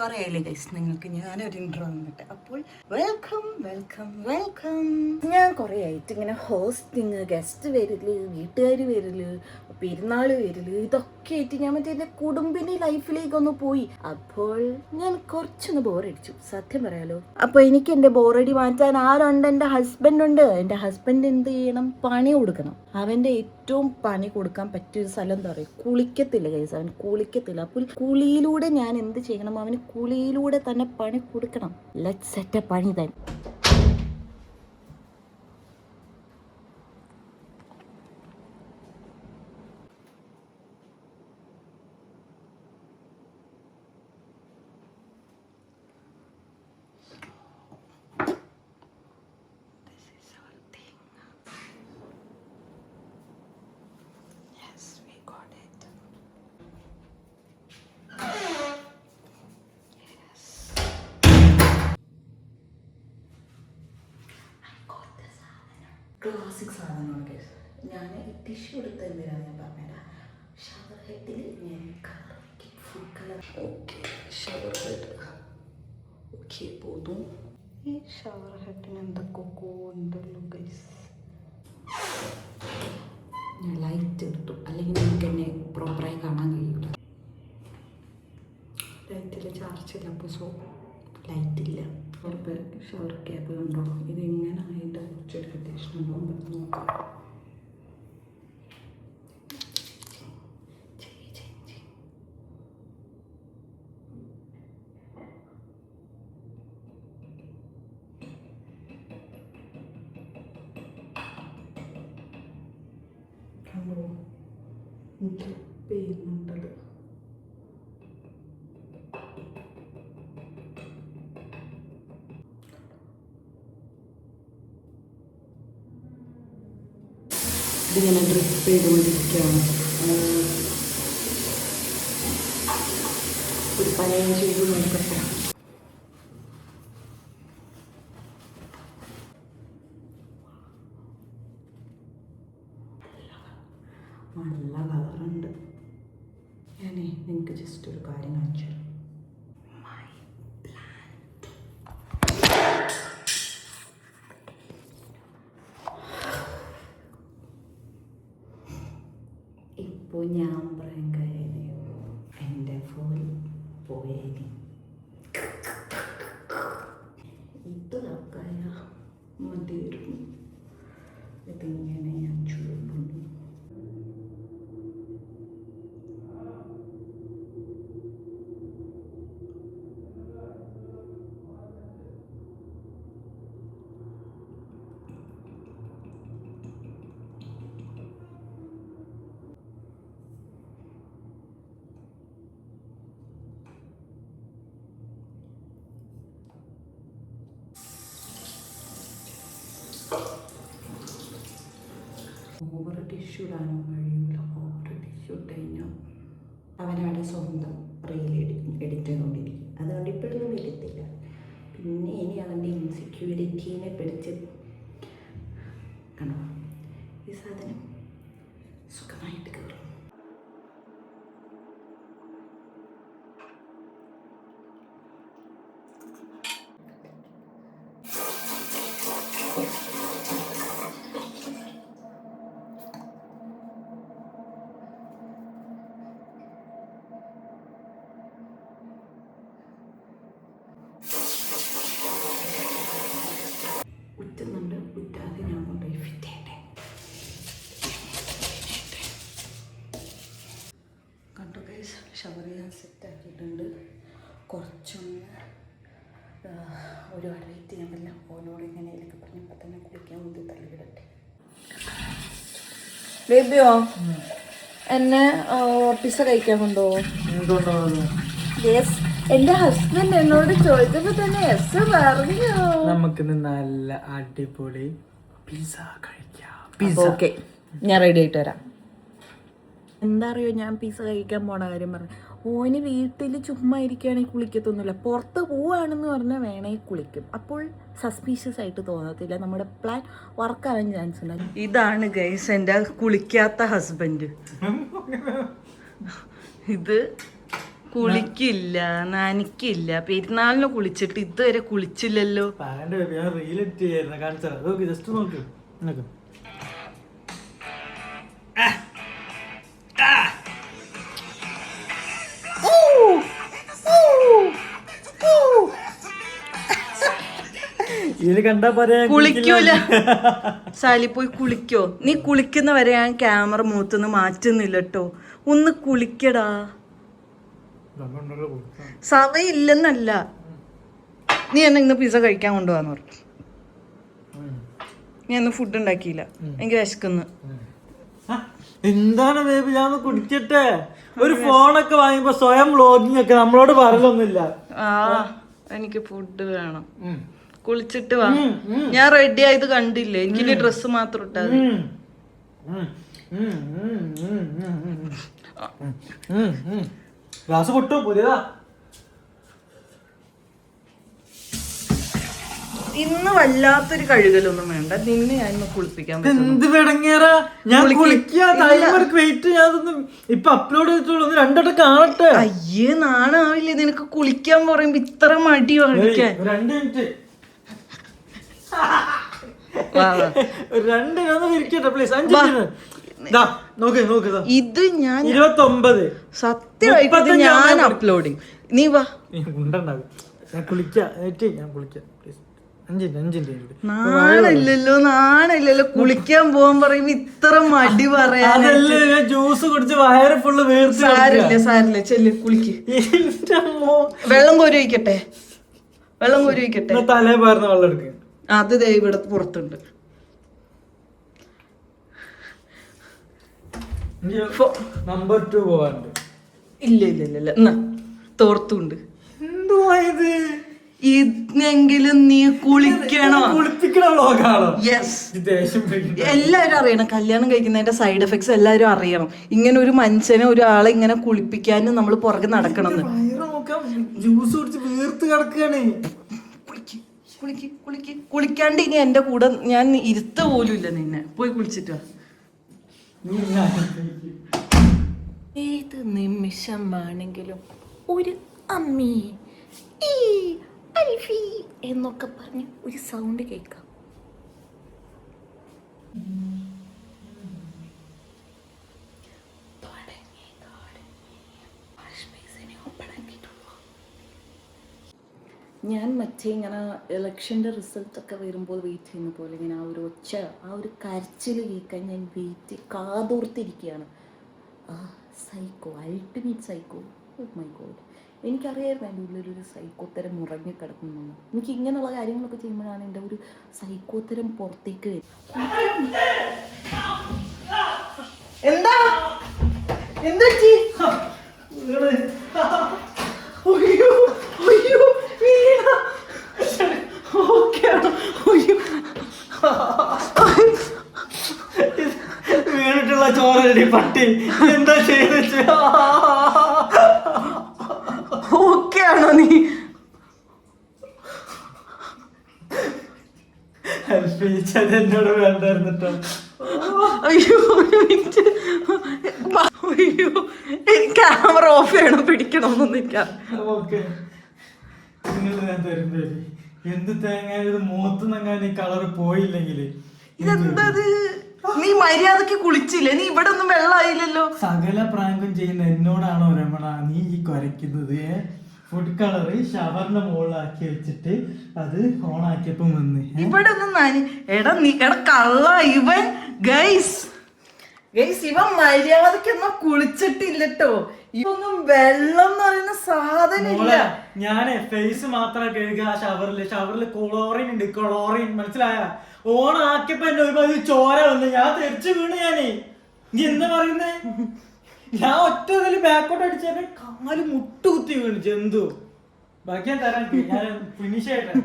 കുറേ ആയില്ലേ ഗൈസ് നിങ്ങൾക്ക് ഞാനൊരു ഇൻട്രോ വന്നിട്ട്. അപ്പോൾ വെൽക്കം വെൽക്കം വെൽക്കം. ഞാൻ കുറേ ആയിട്ട് ഇങ്ങനെ ഹോസ്റ്റിങ്, ഗസ്റ്റ് വരല്, വീട്ടുകാർ വരല്, പെരുന്നാൾ വരല്, ഇതൊക്കെ ആയിട്ട് ഞാൻ മറ്റേ എൻ്റെ കുടുംബിൻ്റെ ലൈഫിലേക്കൊന്ന് പോയി. അപ്പോൾ ഞാൻ കുറച്ചൊന്ന് ബോറടിച്ചു, സത്യം പറയാലോ. അപ്പോൾ എനിക്ക് എൻ്റെ ബോറടി മാറ്റാൻ ആരുണ്ട്? എൻ്റെ ഹസ്ബൻഡ് ഉണ്ട്. എൻ്റെ ഹസ്ബൻഡ് എന്ത് ചെയ്യണം? പണി കൊടുക്കണം. അവൻ്റെ ഏറ്റവും പണി കൊടുക്കാൻ പറ്റിയൊരു സ്ഥലം എന്താ പറയുക? കുളിക്കത്തില്ല ഗൈസ്, അവൻ കുളിക്കത്തില്ല. അപ്പോൾ കുളിയിലൂടെ ഞാൻ എന്ത് ചെയ്യണം? അവന് കുളിയിലൂടെ തന്നെ പണി കൊടുക്കണം. ലെറ്റ്സ് സെറ്റ് എ പണി തന്നെ. ക്ലാസിക് സാധനമാണ് കേസ്. ഞാൻ ടിഷ്യൂ എടുത്ത് എന്തിനാണ് ഞാൻ പറഞ്ഞുതരാം. ഷവർ ഹെഡിൽ ഞാൻ കളർ വയ്ക്കും, food colour. Okay, shower head okay പോതും. ഈ ഷവർ ഹെഡിന് എന്തൊക്കെ ഉണ്ടല്ലോ ഗൈസ്. ഞാൻ ലൈറ്റ് എടുത്തു, അല്ലെങ്കിൽ നമുക്ക് എന്നെ പ്രോപ്പറായി കാണാൻ കഴിയില്ല. ലൈറ്റിൽ ചാർജ് ഇല്ല, അപ്പോൾ സോ ലൈറ്റില്ല. ഷവർ ക്യാപ്പ് കണ്ടോ? ഇതിങ്ങനെ അതിൻ്റെ കുറച്ചൊരു അത്യാവശ്യം ഉണ്ടോ നോക്കാം. കണ്ടോ ഡ്രിപ്പ് ചെയ്യുന്നുണ്ടത്. ഇതിങ്ങനെ ഡ്രിപ്പ് ചെയ്തുകൊണ്ടിരിക്കുകയാണ്. ഒരു പനയം ചെയ്ത് നോക്കട്ടെ. നല്ല കളറുണ്ട്. ഞാനേ നിങ്ങൾക്ക് ജസ്റ്റ് ഒരു കാര്യം കാണിച്ചു തരാം. ഇപ്പോൾ ഞാൻ പറയാൻ കഴിയുന്നു, എൻ്റെ ഫോൺ പോയേനെ. ഇതൊക്കെ മതിയായിരുന്നു. ഇതിങ്ങനെ ഞാൻ ചുരുക്കുന്നു. ഓവർ ടിഷ്യൂ ഇടാനോ കഴിയില്ല. ഓവർ ടിഷ്യൂ ഇട്ട് കഴിഞ്ഞാൽ അവനവിടെ സ്വന്തം റീൽ എഡിറ്റ് ചെയ്തുകൊണ്ടിരിക്കും. അതുകൊണ്ട് ഇപ്പോഴൊന്നും വരത്തില്ല. പിന്നെ ഇനി അവൻ്റെ ഇൻസെക്യൂരിറ്റീനെ പിടിച്ച് കണ്ടോ, ഈ സാധനം സുഖമായിട്ട് കയറും. ഉറ്റുന്നുണ്ട്, ഉറ്റാതെ ഞാൻ കൊണ്ടുപോയി ഫിറ്റ് ചെയ്യട്ടെ. കണ്ടോ ഗൈസ്, ഷവർ ചെയ്യാൻ സെറ്റാക്കിയിട്ടുണ്ട്. കുറച്ചൊന്ന് ഒരുപാട് വെയിറ്റ് ചെയ്യാൻ പറ്റില്ല. ഓനോട് ഇങ്ങനെയൊക്കെ പറഞ്ഞപ്പോൾ തന്നെ കുളിക്കാൻ വേണ്ടി തള്ളിവിടട്ടെ. ബേബിയോ എന്നെ പിസ്സ കഴിക്കാൻ കൊണ്ടുപോകും? യെസ്, എന്റെ ഹസ്ബൻഡ് എന്നോട് ചോദിച്ചപ്പോ തന്നെ യെസ് പറഞ്ഞു. നമുക്ക് നല്ല അടിപൊളി പിസ്സ കഴിക്കാം. ഓക്കെ, ഞാൻ റെഡി ആയിട്ട് വരാം. എന്താ അറിയോ, ഞാൻ പിസ്സ കഴിക്കാൻ പോണ കാര്യം പറഞ്ഞു. ഓന് വീട്ടിൽ ചുമ്മാ ഇരിക്കുകയാണെങ്കിൽ കുളിക്കത്തൊന്നുമില്ല. പുറത്ത് പോവുകയാണെന്ന് പറഞ്ഞാൽ വേണമെങ്കിൽ കുളിക്കും. അപ്പോൾ സസ്പീഷ്യസ് ആയിട്ട് തോന്നത്തില്ല. നമ്മുടെ പ്ലാൻ വർക്കാവാൻ ചാൻസ് ഉണ്ട്. ഇതാണ് ഗൈസ് എൻ്റെ കുളിക്കാത്ത ഹസ്ബൻഡ്. ഇത് കുളിക്കില്ല, നനക്കില്ല. പെരുന്നാളിന് കുളിച്ചിട്ട് ഇതുവരെ കുളിച്ചില്ലല്ലോ. ജസ്റ്റ് നോക്ക്. ഇതിന് കണ്ടാ പറയാ കുളിക്കൂല. സാലി പോയി കുളിക്കോ? നീ കുളിക്കുന്നവരെ ഞാൻ ക്യാമറ മൂത്തുനിന്ന് മാറ്റുന്നില്ല കേട്ടോ. ഒന്ന് കുളിക്കടാ. സമയമില്ലെന്നല്ല, നീ എന്നെ ഇന്ന് പിസ്സ കഴിക്കാൻ കൊണ്ടുപോകാന്ന് പറഞ്ഞു. ഞാൻ ഇന്ന് ഫുഡ് ഉണ്ടാക്കിയില്ല, എനിക്ക് വിശക്കുന്നു. എന്താണ് ബേബി, ഞാൻ കുടിക്കട്ടെ. ഒരു ഫോണൊക്കെ വാങ്ങിയപ്പോ സ്വയം വ്ലോഗിങ് ഒക്കെ നമ്മളോട് പറയലൊന്നുമില്ല. ആ എനിക്ക് ഫുഡ് വേണം. കുളിച്ചിട്ട് വാ. ഞാൻ റെഡി ആയത് കണ്ടില്ലേ? എനിക്ക് ഡ്രസ്സ് മാത്രം ഇട്ടാ മതി. ഗ്ലാസ് പൊട്ടോ പുതിയതാ. ഇന്ന് വല്ലാത്തൊരു കഴുകലൊന്നും വേണ്ട. നിന്നെ ഞാൻ കുളിപ്പിക്കാൻ എന്ത് വിടങ്ങേറാ. ഞാൻ വെയിറ്റ് ഞാനൊന്നും ഇപ്പൊ അപ്ലോഡ് ചെയ്തിട്ടുള്ളൂ. ഒന്ന് രണ്ടോട്ട് കാണട്ടെ. അയ്യേ നാണാവില്ലേ നിനക്ക് കുളിക്കാൻ പറയുമ്പോ ഇത്ര മടി കാണിക്കാൻ? 2 മിനിറ്റ്. 2 ഇരിക്കട്ടെ പ്ലീസ്. 5 മിനിറ്റ്. ഇത് ഞാൻ 29 സത്യമായിട്ട് ഞാൻ അപ്ലോഡിങ്. നീ വാ. ഉണ്ടാകും. ഞാൻ കുളിക്കാം. ഞാൻ കുളിക്കാം പ്ലീസ്. 5 മിനിറ്റ്. നാണില്ലല്ലോ, നാണില്ലല്ലോ. കുളിക്കാൻ പോകാൻ പറയുമ്പോ ഇത്ര മടി പറയാൻ. ജ്യൂസ് കുടിച്ച് വയറ് ഫുള്ള് വീർത്ത്. സാരില്ല സാരില്ല, ചെല്ല് കുളിക്ക്. വെള്ളം കോരി വയ്ക്കട്ടെ, വെള്ളം കോരി വയ്ക്കട്ടെ. തലേ പാർന്ന വെള്ളം എടുക്കുക. അത് ദേ ഇവിടെ പുറത്തുണ്ട്. നമ്പർ 2 പോവാണ്ട്. ഇല്ല ഇല്ല ഇല്ല ഇല്ല, എന്നാ തോർത്തുണ്ട്. എന്തുവാ ഇത്? ഇതെങ്കിലും നീ കുളിക്കണോ? യെസ്, എല്ലാരും അറിയണം. കല്യാണം കഴിക്കുന്നതിന്റെ സൈഡ് എഫക്ട്സ് എല്ലാരും അറിയണം. ഇങ്ങനെ ഒരു മനുഷ്യനെ, ഒരാളെ ഇങ്ങനെ കുളിപ്പിക്കാനും നമ്മൾ പുറകെ നടക്കണം. ജ്യൂസ് കുടിച്ച് വീർത്ത് കിടക്കുകയാണ്. കുളിക്കാണ്ട് ഇനി എന്റെ കൂടെ ഞാൻ ഇരുത്ത പോലും ഇല്ല. നിന്നെ പോയി കുളിച്ചിട്ട് ഏത് നിമിഷമാണെങ്കിലും ഒരു അമ്മി അൽഫി എന്നൊക്കെ പറഞ്ഞ് ഒരു സൗണ്ട് കേൾക്കാം. ഞാൻ മറ്റേ ഇങ്ങനെ ഇലക്ഷൻ്റെ റിസൾട്ടൊക്കെ വരുമ്പോൾ വെയിറ്റ് ചെയ്യുന്ന പോലെ ഇങ്ങനെ ആ ഒരു ഒച്ച, ആ ഒരു കരച്ചിൽ കേൾക്കാൻ ഞാൻ കാതോർത്തിരിക്കുകയാണ്. ആ psycho, ultimate psycho. Oh my god, എനിക്കറിയായിരുന്നു എൻ്റെ ഉള്ളിലൊരു സൈക്കോത്തരം മുറങ്ങി കിടക്കുന്നു. എനിക്ക് ഇങ്ങനെയുള്ള കാര്യങ്ങളൊക്കെ ചെയ്യുമ്പോഴാണ് എൻ്റെ ഒരു സൈക്കോത്തരം പുറത്തേക്ക് വരുന്നത്. എന്താ എന്താ വീണിട്ടുള്ള ചോറടി പട്ടി. എന്താ ചെയ്ത? ഓക്കെയാണോ നീ? എന്നോട് വേണ്ടായിരുന്നിട്ടോ. അയ്യോ അയ്യോ, ക്യാമറ ഓഫ് ചെയ്യണം, പിടിക്കണമെന്നൊന്നും നിൽക്കാം. എന്ത് തേങ്ങ ഇത് മുഖത്തുനിന്നങ്ങനെ കളർ പോയില്ലെങ്കിൽ ഇതെന്തത്? നീ മര്യാദക്ക് കുളിച്ചില്ലേ? നീ ഇവിടെ ഒന്നും വെള്ളമായില്ലല്ലോ. സകല പ്രാങ്കും ചെയ്യുന്ന എന്നോടാണോ രമണ നീ ഈ കുരയ്ക്കുന്നത്? ഫുഡ് കളറ് ഷവറിന്റെ മുകളിലാക്കി വെച്ചിട്ട് അത് ഓണാക്കിയപ്പം വന്ന് ഇവിടെ ഒന്നും എടാ നീ കള്ള ഇവൻ. ഗൈസ് ഇവൻ മര്യാദക്കൊന്നും കുളിച്ചിട്ടില്ലട്ടോ. ഇതൊന്നും വെള്ളം എന്ന് പറയുന്ന സാധനമില്ല. ഞാന് ഫേസ് മാത്രം കഴുകുക. ഷവറില് ക്ലോറിൻ ഉണ്ട്, ക്ലോറിൻ മനസ്സിലായ? ഓണാക്കിയപ്പോ എന്നെ ഒരു ചോര വന്ന് ഞാൻ തെറിച്ചു വീണ്. നീ എന്താ പറയുന്നേ? ഞാൻ ഒറ്റ ബാക്കോട്ട് അടിച്ചേ കാല് മുട്ടുകുത്തി വീണ് ജന്തു. ബാക്കി ഞാൻ തരാൻ, ഞാൻ ഫിനിഷ് ആയിട്ടാണ്.